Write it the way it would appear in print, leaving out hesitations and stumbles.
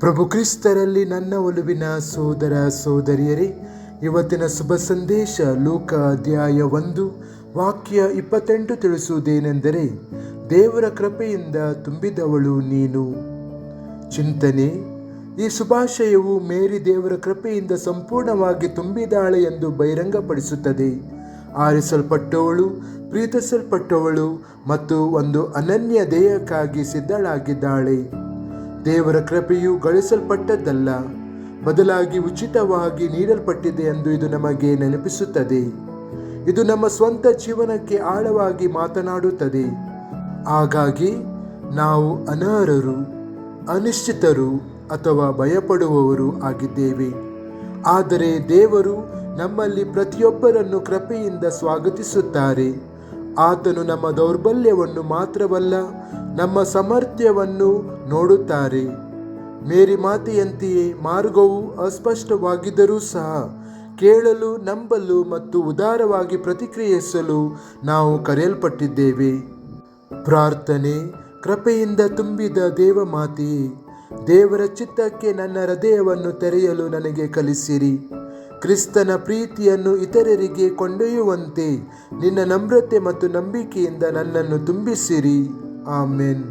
ಪ್ರಭು ಕ್ರಿಸ್ತರಲ್ಲಿ ನನ್ನ ಒಲುವಿನ ಸೋದರ ಸೋದರಿಯರೇ, ಇವತ್ತಿನ ಶುಭ ಸಂದೇಶ ಲೂಕ ಅಧ್ಯಾಯ 1 ವಾಕ್ಯ 28 ತಿಳಿಸುವುದೇನೆಂದರೆ, ದೇವರ ಕೃಪೆಯಿಂದ ತುಂಬಿದವಳು ನೀನು. ಚಿಂತನೆ: ಈ ಶುಭಾಶಯವು ಮೇರಿ ದೇವರ ಕೃಪೆಯಿಂದ ಸಂಪೂರ್ಣವಾಗಿ ತುಂಬಿದಾಳೆ ಎಂದು ಬಹಿರಂಗಪಡಿಸುತ್ತದೆ. ಆರಿಸಲ್ಪಟ್ಟವಳು, ಪ್ರೀತಿಸಲ್ಪಟ್ಟವಳು ಮತ್ತು ಒಂದು ಅನನ್ಯ ಧ್ಯೇಯಕ್ಕಾಗಿ ಸಿದ್ಧಳಾಗಿದ್ದಾಳೆ. ದೇವರ ಕೃಪೆಯು ಗಳಿಸಲ್ಪಟ್ಟದ್ದಲ್ಲ, ಬದಲಾಗಿ ಉಚಿತವಾಗಿ ನೀಡಲ್ಪಟ್ಟಿದೆ ಎಂದು ಇದು ನಮಗೆ ನೆನಪಿಸುತ್ತದೆ. ಇದು ನಮ್ಮ ಸ್ವಂತ ಜೀವನಕ್ಕೆ ಆಳವಾಗಿ ಮಾತನಾಡುತ್ತದೆ. ಹಾಗಾಗಿ ನಾವು ಅನರ್ಹರು, ಅನಿಶ್ಚಿತರು ಅಥವಾ ಭಯಪಡುವವರು ಆಗಿದ್ದೇವೆ. ಆದರೆ ದೇವರು ನಮ್ಮಲ್ಲಿ ಪ್ರತಿಯೊಬ್ಬರನ್ನು ಕೃಪೆಯಿಂದ ಸ್ವಾಗತಿಸುತ್ತಾರೆ. ಆತನು ನಮ್ಮ ದೌರ್ಬಲ್ಯವನ್ನು ಮಾತ್ರವಲ್ಲ, ನಮ್ಮ ಸಾಮರ್ಥ್ಯವನ್ನು ನೋಡುತ್ತಾರೆ. ಮೇರಿ ಮಾತೆಯಂತೆಯೇ ಮಾರ್ಗವು ಅಸ್ಪಷ್ಟವಾಗಿದ್ದರೂ ಸಹ ಕೇಳಲು, ನಂಬಲು ಮತ್ತು ಉದಾರವಾಗಿ ಪ್ರತಿಕ್ರಿಯಿಸಲು ನಾವು ಕರೆಯಲ್ಪಟ್ಟಿದ್ದೇವೆ. ಪ್ರಾರ್ಥನೆ: ಕೃಪೆಯಿಂದ ತುಂಬಿದ ದೇವಮಾತೆಯೇ, ದೇವರ ಚಿತ್ತಕ್ಕೆ ನನ್ನ ಹೃದಯವನ್ನು ತೆರೆಯಲು ನನಗೆ ಕಲಿಸಿರಿ. ಕ್ರಿಸ್ತನ ಪ್ರೀತಿಯನ್ನು ಇತರರಿಗೆ ಕೊಂಡೊಯ್ಯುವಂತೆ ನಿನ್ನ ನಮ್ರತೆ ಮತ್ತು ನಂಬಿಕೆಯಿಂದ ನನ್ನನ್ನು ತುಂಬಿಸಿರಿ. ಆಮೆನ್.